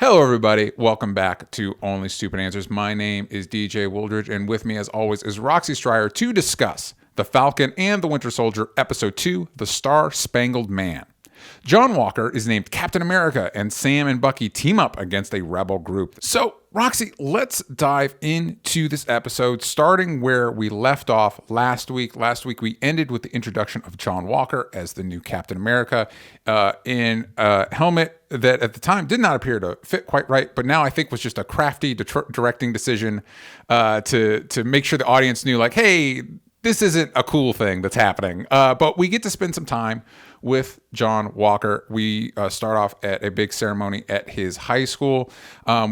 Hello, everybody. Welcome back to Only Stupid Answers. My name is DJ Wooldridge, and with me, as always, is Roxy Stryer to discuss The Falcon and the Winter Soldier, Episode 2, The Star Spangled Man. John Walker is named Captain America, and Sam and Bucky team up against a rebel group. So, Roxy, let's dive into this episode, starting where we left off last week. Last week, we ended with the introduction of John Walker as the new Captain America in a helmet that at the time did not appear to fit quite right, but now I think was just a crafty directing decision to make sure the audience knew, like, hey, this isn't a cool thing that's happening. But we get to spend some time with John Walker. We start off at a big ceremony at his high school.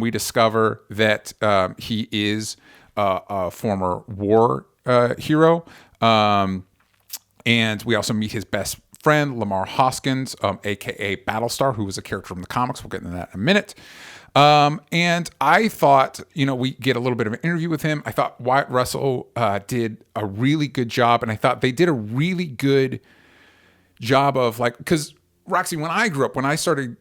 We discover that he is a former war hero. And we also meet his best friend, Lamar Hoskins, a.k.a. Battlestar, who was a character from the comics. We'll get into that in a minute. And I thought, we get a little bit of an interview with him. I thought Wyatt Russell did a really good job, and I thought they did a really good job of, like, because Roxy, when I started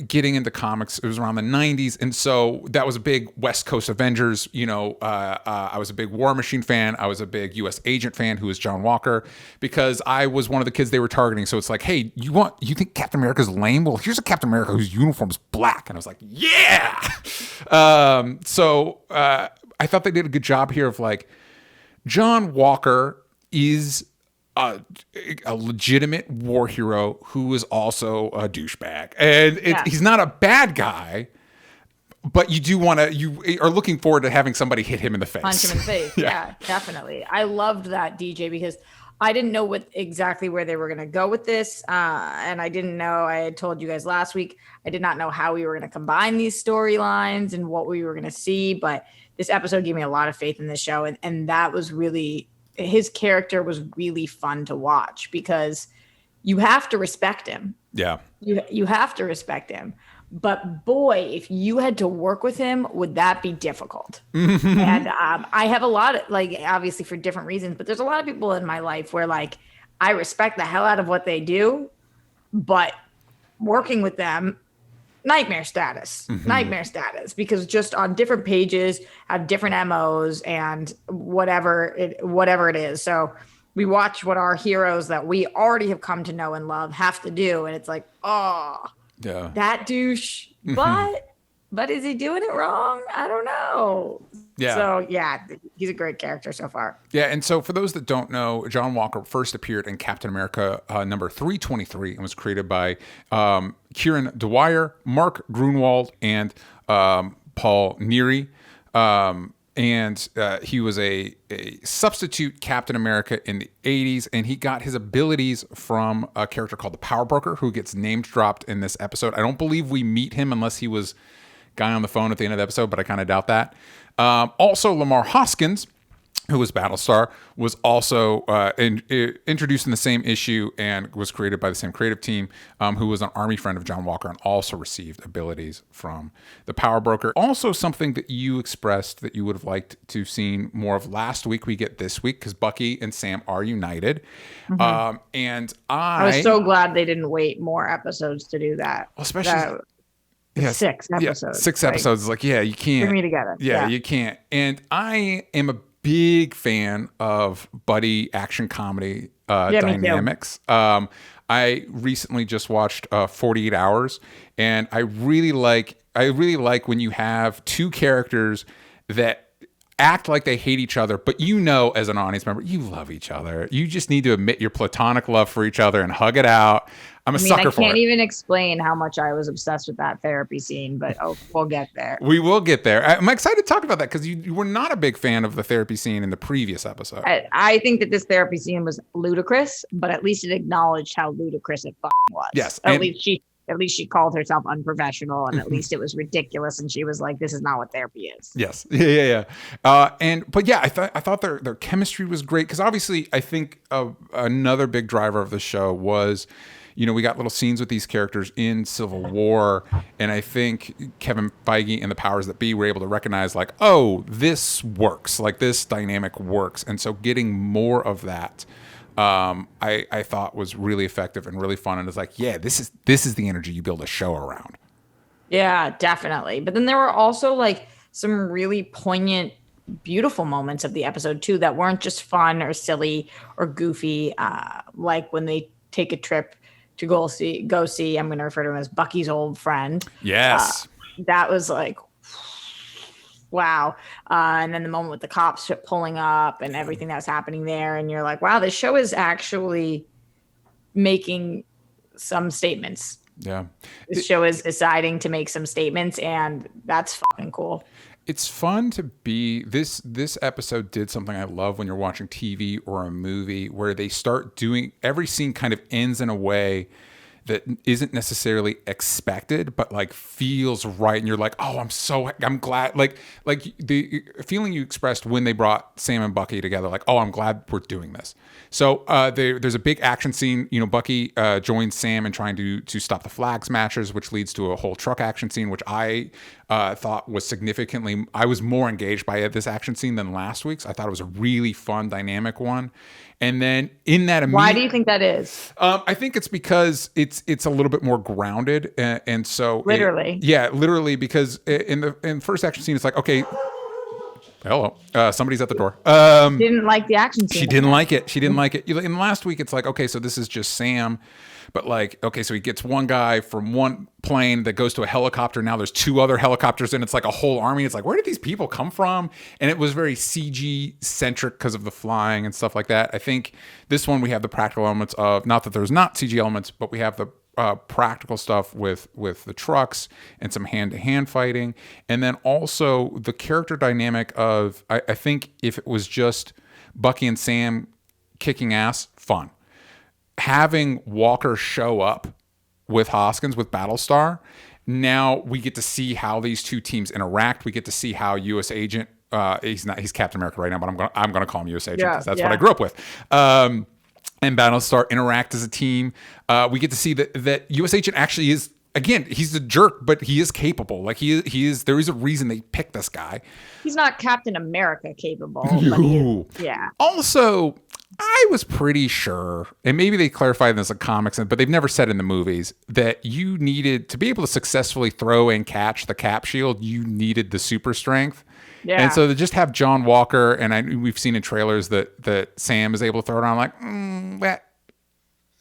getting into comics, it was around the 90s, and so that was a big West Coast Avengers. I was a big War Machine fan. I was a big U.S. Agent fan, who was John Walker, because I was one of the kids they were targeting. So it's like, hey, you think Captain America's lame? Well, here's a Captain America whose uniform is black, and I was like, yeah. So I thought they did a good job here of, like, John Walker is a legitimate war hero who is also a douchebag, and he's not a bad guy, but you are looking forward to having somebody hit him in the face. Punch him in the face. Yeah, definitely. I loved that, DJ, because I didn't know exactly where they were going to go with this. And I didn't know, I had told you guys last week, I did not know how we were going to combine these storylines and what we were going to see. But this episode gave me a lot of faith in this show. And that was really, his character was really fun to watch, because you have to respect him. Yeah. You have to respect him. But boy, if you had to work with him, would that be difficult? And I have a lot of, like, obviously for different reasons, but there's a lot of people in my life where, like, I respect the hell out of what they do, but working with them, nightmare status, because just on different pages have different MOs and whatever it is. So we watch what our heroes that we already have come to know and love have to do. And it's like, oh, yeah, that douche, but is he doing it wrong? I don't know. Yeah. So yeah, he's a great character so far. Yeah. And so for those that don't know, John Walker first appeared in Captain America number 323 and was created by Kieran Dwyer, Mark Grunwald, and Paul Neary. And he was a substitute Captain America in the 80s, and he got his abilities from a character called the Power Broker, who gets name dropped in this episode. I don't believe we meet him unless he was guy on the phone at the end of the episode, but I kind of doubt that. Also, Lamar Hoskins, who was Battlestar, was also introduced in the same issue and was created by the same creative team, who was an army friend of John Walker and also received abilities from the Power Broker. Also, something that you expressed that you would have liked to have seen more of last week, we get this week, because Bucky and Sam are united. And I was so glad they didn't wait more episodes to do that. Especially... six episodes. Yeah, six episodes. Like, yeah, you can't. Bring me together. Yeah, you can't. And I am a big fan of buddy action comedy dynamics. I recently just watched 48 Hours, and I really like when you have two characters that act like they hate each other, but as an audience member, you love each other. You just need to admit your platonic love for each other and hug it out. I'm a sucker for it. I can't even explain how much I was obsessed with that therapy scene, but we'll get there. We will get there. I'm excited to talk about that, because you were not a big fan of the therapy scene in the previous episode. I think that this therapy scene was ludicrous, but at least it acknowledged how ludicrous it was. Yes. At least she called herself unprofessional, and at least it was ridiculous, and she was like, "This is not what therapy is." Yes, yeah. I thought their chemistry was great, because obviously I think another big driver of the show was, we got little scenes with these characters in Civil War, and I think Kevin Feige and the powers that be were able to recognize, like, oh, this works, like this dynamic works, and so getting more of that. I thought was really effective and really fun, and it's like, yeah, this is the energy you build a show around. Yeah, definitely. But then there were also like some really poignant, beautiful moments of the episode too that weren't just fun or silly or goofy. Like when they take a trip to go see. I'm going to refer to him as Bucky's old friend. Uh, Yes. that was like wow. And then the moment with the cops pulling up and everything that was happening there, and you're like, wow, this show is actually making some statements. Yeah. This show is deciding to make some statements, and that's fucking cool. It's fun to be this episode did something I love when you're watching TV or a movie where they start doing every scene kind of ends in a way that isn't necessarily expected, but like feels right. And you're like, oh, I'm glad. Like the feeling you expressed when they brought Sam and Bucky together, like, oh, I'm glad we're doing this. So there's a big action scene. You know, Bucky joins Sam in trying to stop the flag smashers, which leads to a whole truck action scene, which I thought was significantly. I was more engaged by this action scene than last week's. I thought it was a really fun, dynamic one. And then in that, Why do you think that is? I think it's because it's a little bit more grounded, and so Literally, literally, because in the first action scene, it's like, okay, hello, somebody's at the door. didn't like the action scene. She didn't like it. She didn't like it. In last week, it's like, okay, so this is just Sam, but like, okay, so he gets one guy from one plane that goes to a helicopter. Now there's two other helicopters, and it's like a whole army. It's like, where did these people come from? And it was very CG centric because of the flying and stuff like that. I think this one we have the practical elements of, not that there's not CG elements, but we have the practical stuff with the trucks and some hand-to-hand fighting, and then also the character dynamic of I think if it was just Bucky and Sam kicking ass, fun. Having Walker show up with Hoskins with Battlestar, now we get to see how these two teams interact. We get to see how U.S. Agent, he's Captain America right now, but I'm gonna call him U.S. Agent because that's what I grew up with. And Battlestar interact as a team. We get to see that U.S. Agent actually is, again, he's a jerk, but he is capable. Like he is. There is a reason they picked this guy. He's not Captain America capable. But he is, yeah. Also, I was pretty sure, and maybe they clarified this in comics, but they've never said in the movies, that you needed to be able to successfully throw and catch the cap shield. You needed the super strength. Yeah. And so to just have John Walker, and we've seen in trailers that Sam is able to throw it on, I'm like,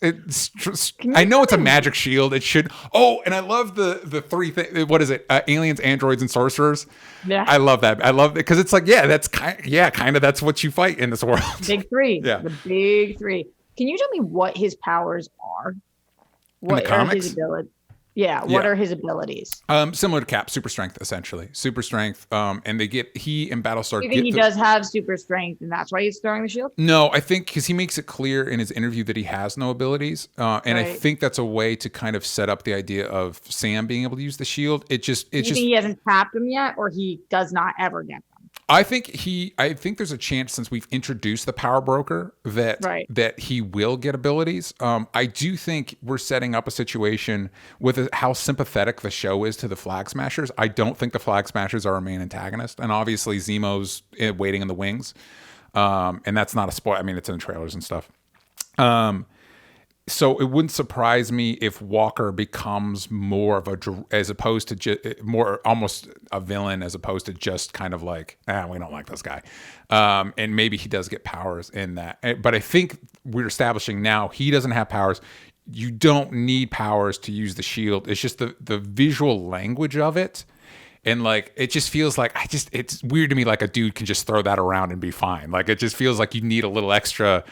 I know it's a magic shield. It should. Oh, and I love the three things. What is it? Aliens, androids, and sorcerers. Yeah, I love that. I love it because it's like, yeah, that's kind of that's what you fight in this world. Big three. Yeah, the big three. Can you tell me what his powers are? What are his abilities? Yeah, what are his abilities? Similar to Cap, super strength, essentially. Super strength. And he and Battlestar. You think he does have super strength, and that's why he's throwing the shield? No, I think because he makes it clear in his interview that he has no abilities. And I think that's a way to kind of set up the idea of Sam being able to use the shield. You think he hasn't tapped him yet, or he does not ever get them? I think there's a chance, since we've introduced the power broker, that he will get abilities. I do think we're setting up a situation with how sympathetic the show is to the Flag Smashers. I don't think the Flag Smashers are our main antagonist, and obviously Zemo's waiting in the wings, and that's not a spoil. I mean, it's in the trailers and stuff. So it wouldn't surprise me if Walker becomes more of as opposed to more almost a villain, as opposed to just kind of like, we don't like this guy. And maybe he does get powers in that. But I think we're establishing now he doesn't have powers. You don't need powers to use the shield. It's just the visual language of it. And like, it just feels like it's weird to me. Like a dude can just throw that around and be fine. Like, it just feels like you need a little extra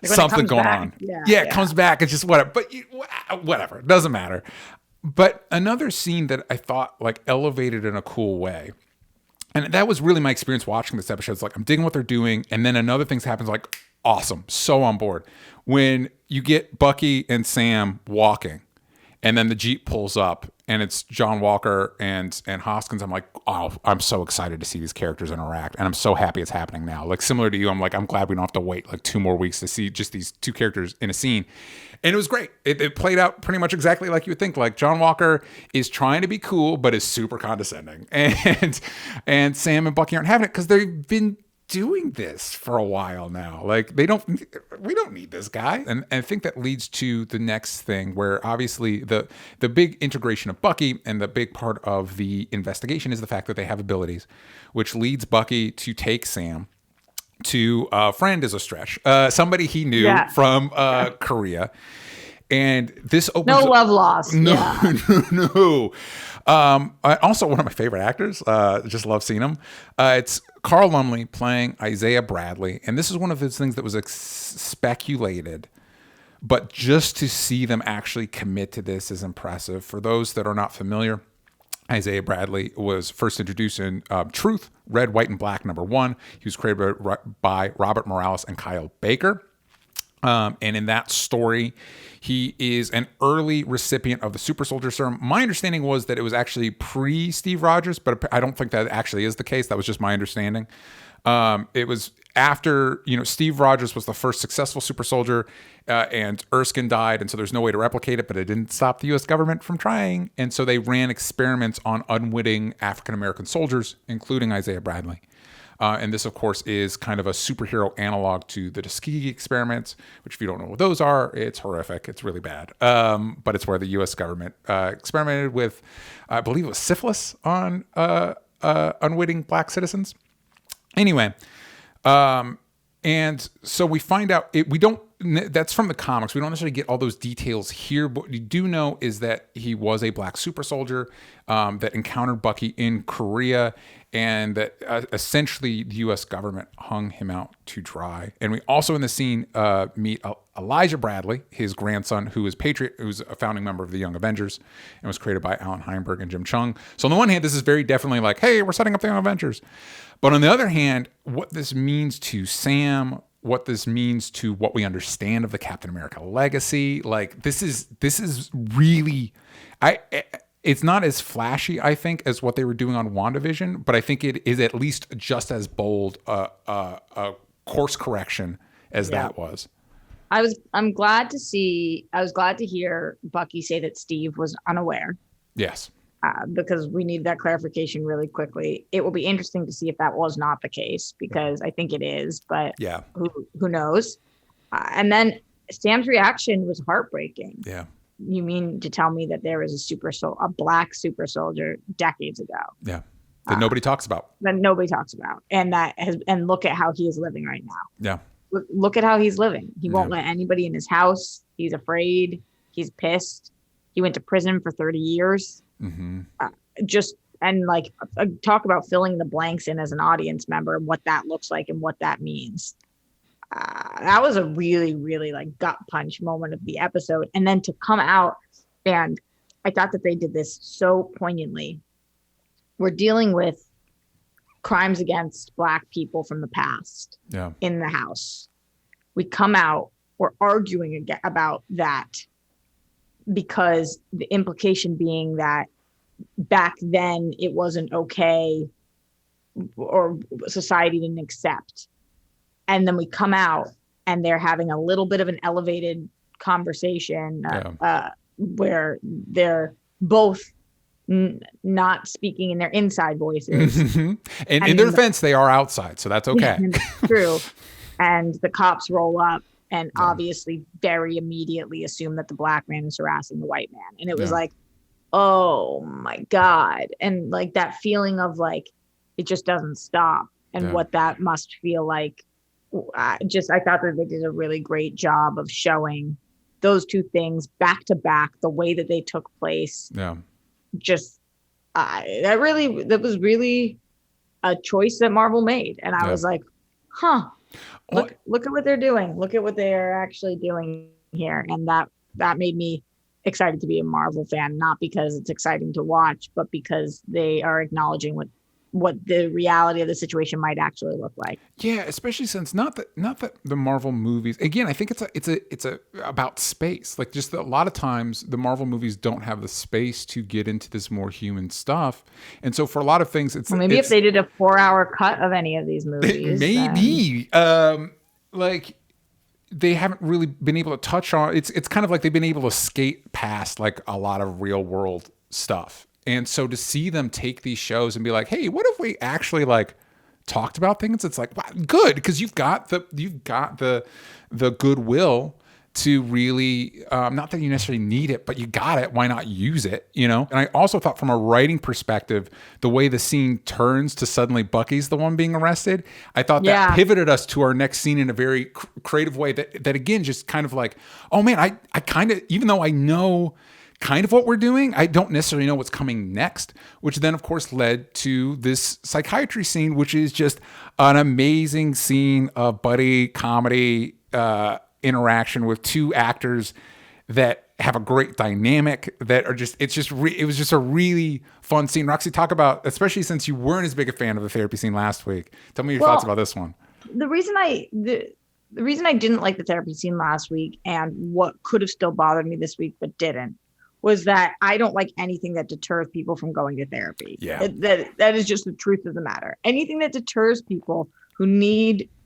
something going on. Yeah, it comes back. It's just whatever. But whatever. It doesn't matter. But another scene that I thought like elevated in a cool way, and that was really my experience watching this episode. It's like, I'm digging what they're doing. And then another thing happens, like, awesome. So on board. When you get Bucky and Sam walking, and then the Jeep pulls up, and it's John Walker and Hoskins. I'm like, oh, I'm so excited to see these characters interact, and I'm so happy it's happening now. Like, similar to you, I'm glad we don't have to wait like 2 more weeks to see just these two characters in a scene. And it was great. It played out pretty much exactly like you would think. Like, John Walker is trying to be cool, but is super condescending, and Sam and Bucky aren't having it because they've been doing this for a while now. Like we don't need this guy. And I think that leads to the next thing where obviously the big integration of Bucky and the big part of the investigation is the fact that they have abilities, which leads Bucky to take Sam to a friend is a stretch. Somebody he knew from Korea. And this opens love lost. No. Also, one of my favorite actors. Just love seeing him. It's Carl Lumley playing Isaiah Bradley, and this is one of those things that was speculated, but just to see them actually commit to this is impressive. For those that are not familiar, Isaiah Bradley was first introduced in Truth, Red, White, and Black #1. He was created by Robert Morales and Kyle Baker. And in that story, he is an early recipient of the Super Soldier Serum. My understanding was that it was actually pre-Steve Rogers, but I don't think that actually is the case. That was just my understanding. It was after, Steve Rogers was the first successful super soldier, and Erskine died, and so there's no way to replicate it, but it didn't stop the U.S. government from trying. And so they ran experiments on unwitting African-American soldiers, including Isaiah Bradley. And this, of course, is kind of a superhero analog to the Tuskegee experiments, which if you don't know what those are, it's horrific. It's really bad. But it's where the U.S. government experimented with, I believe it was syphilis on unwitting black citizens. Anyway, and so we find out, that's from the comics. We don't necessarily get all those details here, but what we do know is that he was a black super soldier that encountered Bucky in Korea, and that essentially the U.S. government hung him out to dry. And we also in the scene meet Elijah Bradley, his grandson, who is Patriot, who's a founding member of the Young Avengers and was created by Alan Heinberg and Jim Chung. So on the one hand, this is very definitely like, hey, we're setting up the Young Avengers. But on the other hand, what this means to Sam, what this means to what we understand of the Captain America legacy, like this is really, it's not as flashy, I think, as what they were doing on WandaVision, but I think it is at least just as bold a course correction as that was. I was glad to hear Bucky say that Steve was unaware. Yes. Because we need that clarification really quickly. It will be interesting to see if that was not the case, because I think it is, but who knows? And then Sam's reaction was heartbreaking. Yeah. You mean to tell me that there was a black super soldier decades ago? Yeah. That nobody talks about. And look at how he is living right now. Yeah. Look at how he's living. He won't let anybody in his house. He's afraid. He's pissed. He went to prison for 30 years. Mm-hmm. Talk about filling the blanks in as an audience member and what that looks like and what that means. That was a really, really gut punch moment of the episode. And then to come out, and I thought that they did this so poignantly. We're dealing with crimes against black people from the past in the house. We come out, we're arguing about that, because the implication being that back then it wasn't okay, or society didn't accept. And then we come out and they're having a little bit of an elevated conversation where they're both not speaking in their inside voices. And in their defense, they are outside, so that's okay. True. And the cops roll up and obviously very immediately assume that the black man is harassing the white man. And it was like, oh my God. And that feeling of it just doesn't stop. And what that must feel like. I thought that they did a really great job of showing those two things back to back, the way that they took place. Yeah. That was really a choice that Marvel made. And I was like, look at what they're doing. Look at what they are actually doing here. And that made me excited to be a Marvel fan, not because it's exciting to watch, but because they are acknowledging what the reality of the situation might actually look like. Yeah, especially since not that the Marvel movies, again, I think it's about space. Just a lot of times the Marvel movies don't have the space to get into this more human stuff. And so for a lot of things, if they did a 4-hour cut of any of these movies, maybe they haven't really been able to touch on it's kind of like they've been able to skate past a lot of real world stuff. And so to see them take these shows and be like, hey, what if we actually talked about things, it's like, wow, good, because you've got the goodwill to really, not that you necessarily need it, but you got it. Why not use it? You know? And I also thought from a writing perspective, the way the scene turns to suddenly Bucky's the one being arrested, I thought that pivoted us to our next scene in a very creative way that again, just kind of like, oh man, I kind of, even though I know kind of what we're doing, I don't necessarily know what's coming next, which then of course led to this psychiatry scene, which is just an amazing scene of buddy comedy, interaction with two actors that have a great dynamic that are just, it was just a really fun scene. Roxy, talk about, especially since you weren't as big a fan of the therapy scene last week. Tell me your thoughts about this one. The reason I didn't like the therapy scene last week, and what could have still bothered me this week but didn't, was that I don't like anything that deters people from going to therapy. Yeah. That is just the truth of the matter. Anything that deters people who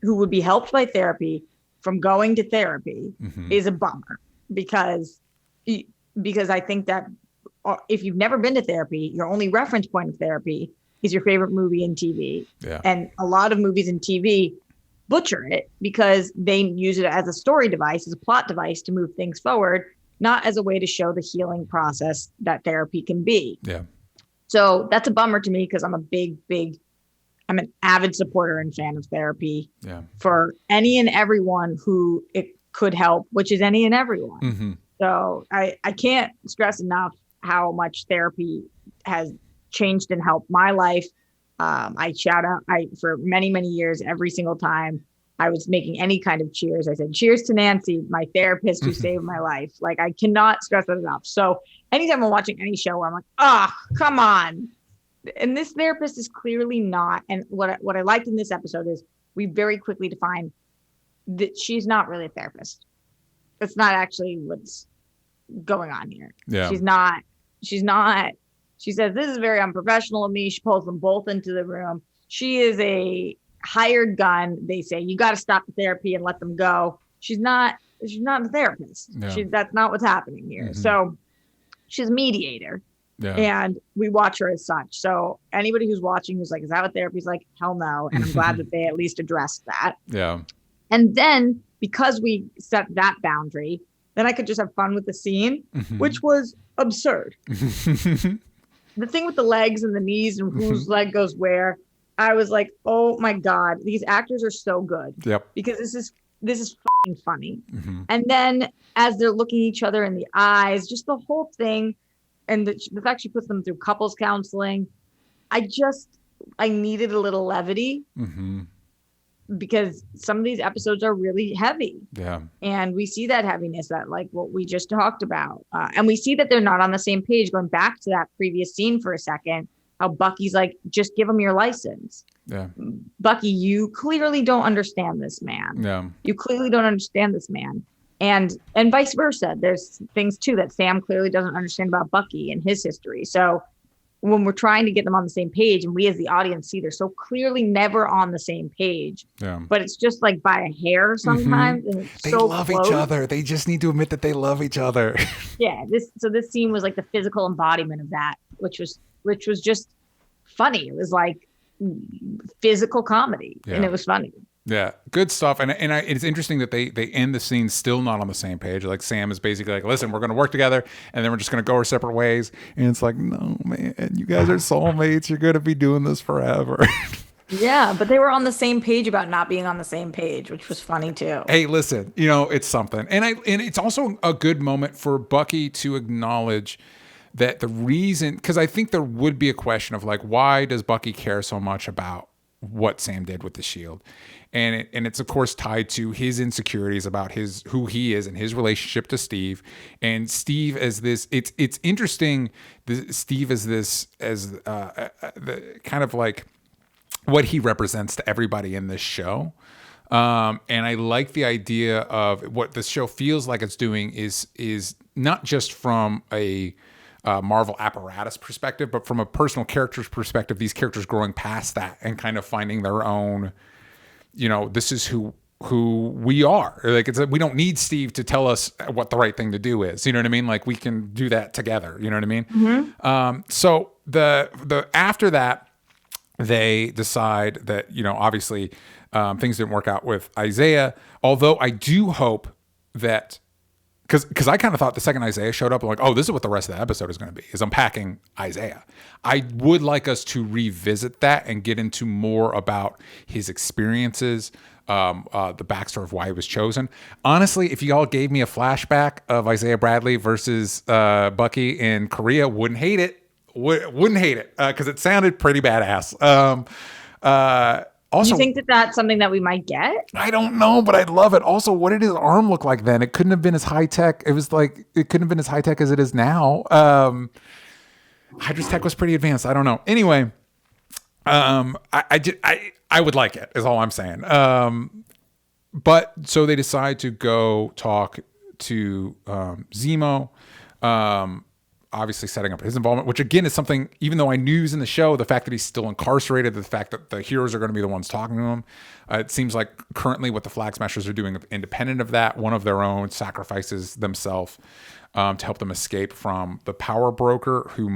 would be helped by therapy from going to therapy is a bummer, because I think that if you've never been to therapy, your only reference point of therapy is your favorite movie and TV. Yeah. And a lot of movies and TV butcher it because they use it as a story device, as a plot device to move things forward, not as a way to show the healing process that therapy can be. Yeah. So that's a bummer to me, because I'm I'm an avid supporter and fan of therapy for any and everyone who it could help, which is any and everyone. Mm-hmm. So I can't stress enough how much therapy has changed and helped my life. I for many, many years, every single time I was making any kind of cheers, I said, cheers to Nancy, my therapist who saved my life. Like, I cannot stress that enough. So anytime I'm watching any show where I'm like, come on. And this therapist is clearly not. And what I liked in this episode is we very quickly define that she's not really a therapist. That's not actually what's going on here. Yeah. She's not. She says, this is very unprofessional of me. She pulls them both into the room. She is a hired gun. They say, you got to stop the therapy and let them go. She's not a therapist. Yeah. That's not what's happening here. Mm-hmm. So she's a mediator. Yeah. And we watch her as such. So anybody who's watching who's like, is that what therapy is like? Hell no. And I'm glad that they at least addressed that. Yeah. And then because we set that boundary, then I could just have fun with the scene, which was absurd. The thing with the legs and the knees and whose leg goes where, I was like, oh my God, these actors are so good. Yep. Because this is fucking funny. And then as they're looking each other in the eyes, just the whole thing. And the fact she puts them through couples counseling, I needed a little levity because some of these episodes are really heavy. Yeah. And we see that heaviness, that like what we just talked about. And we see that they're not on the same page. Going back to that previous scene for a second, how Bucky's like, just give him your license. Yeah. Bucky, you clearly don't understand this man. Yeah. You clearly don't understand this man. And vice versa. There's things too that Sam clearly doesn't understand about Bucky and his history. So when we're trying to get them on the same page, and we as the audience see they're so clearly never on the same page, but it's just like by a hair sometimes. And it's they so love close. each other. They just need to admit that they love each other. Yeah. This scene was like the physical embodiment of that, which was just funny. It was like physical comedy, and it was funny. Yeah, good stuff. And it's interesting that they end the scene still not on the same page. Like Sam is basically like, listen, we're going to work together and then we're just going to go our separate ways. And it's like, no, man, you guys are soulmates. You're going to be doing this forever. Yeah, but they were on the same page about not being on the same page, which was funny too. Hey, listen, it's something. And it's also a good moment for Bucky to acknowledge that the reason, because I think there would be a question of like, why does Bucky care so much about what Sam did with the shield? And it's of course tied to his insecurities about who he is and his relationship to Steve. And Steve as this, it's interesting. Steve as this, as the kind of like what he represents to everybody in this show. And I like the idea of what this show feels like it's doing is not just from a Marvel apparatus perspective, but from a personal character's perspective, these characters growing past that and kind of finding their own, this is who we are. Like we don't need Steve to tell us what the right thing to do is. You know what I mean? Like we can do that together. You know what I mean? So the after that, they decide that, obviously things didn't work out with Isaiah. Although I do hope that, because I kind of thought the second Isaiah showed up, I'm like, oh, this is what the rest of the episode is going to be, is unpacking Isaiah. I would like us to revisit that and get into more about his experiences, the backstory of why he was chosen. Honestly, if y'all gave me a flashback of Isaiah Bradley versus Bucky in Korea, wouldn't hate it. Wouldn't hate it because it sounded pretty badass. Also, you think that that's something that we might get? I don't know, but I'd love it. Also, what did his arm look like then? It couldn't have been as high tech. It couldn't have been as high tech as it is now. Hydra's tech was pretty advanced. I don't know. Anyway, I would like it, is all I'm saying. But so they decide to go talk to Zemo. Obviously setting up his involvement, which again is something, even though I knew he was in the show, the fact that he's still incarcerated, the fact that the heroes are going to be the ones talking to him. It seems like currently what the Flag Smashers are doing, independent of that, one of their own sacrifices themselves to help them escape from the power broker, who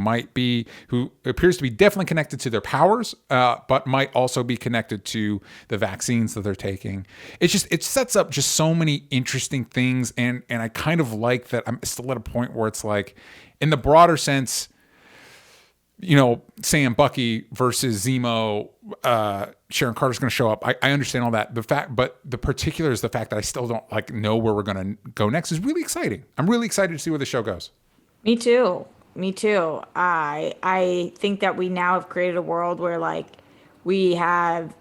appears to be definitely connected to their powers, but might also be connected to the vaccines that they're taking. It sets up just so many interesting things. And I kind of like that I'm still at a point where it's like, in the broader sense, Sam, Bucky versus Zemo, Sharon Carter's going to show up. I understand all that. But the particular is the fact that I still don't know where we're going to go next is really exciting. I'm really excited to see where the show goes. Me too. I think that we now have created a world where we have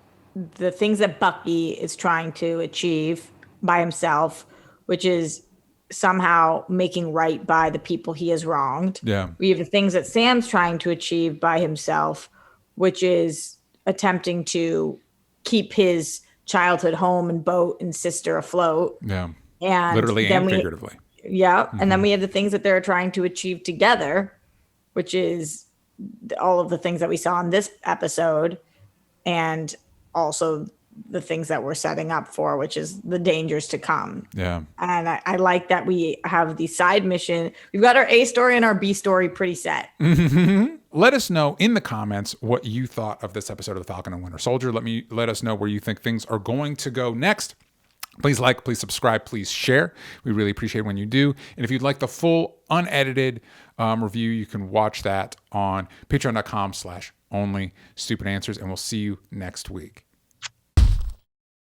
the things that Bucky is trying to achieve by himself, which is somehow making right by the people he has wronged. Yeah. We have the things that Sam's trying to achieve by himself, which is attempting to keep his childhood home and boat and sister afloat. Yeah. And literally and figuratively. Yeah. Mm-hmm. And then we have the things that they're trying to achieve together, which is all of the things that we saw in this episode, and also the things that we're setting up for, which is the dangers to come. Yeah. And I like that we have the side mission. We've got our A story and our B story pretty set. Let us know in the comments what you thought of this episode of The Falcon and Winter Soldier. Let us know where you think things are going to go next. Please like, please subscribe, please share. We really appreciate when you do. And if you'd like the full unedited review, you can watch that on patreon.com/onlystupidanswers. And we'll see you next week.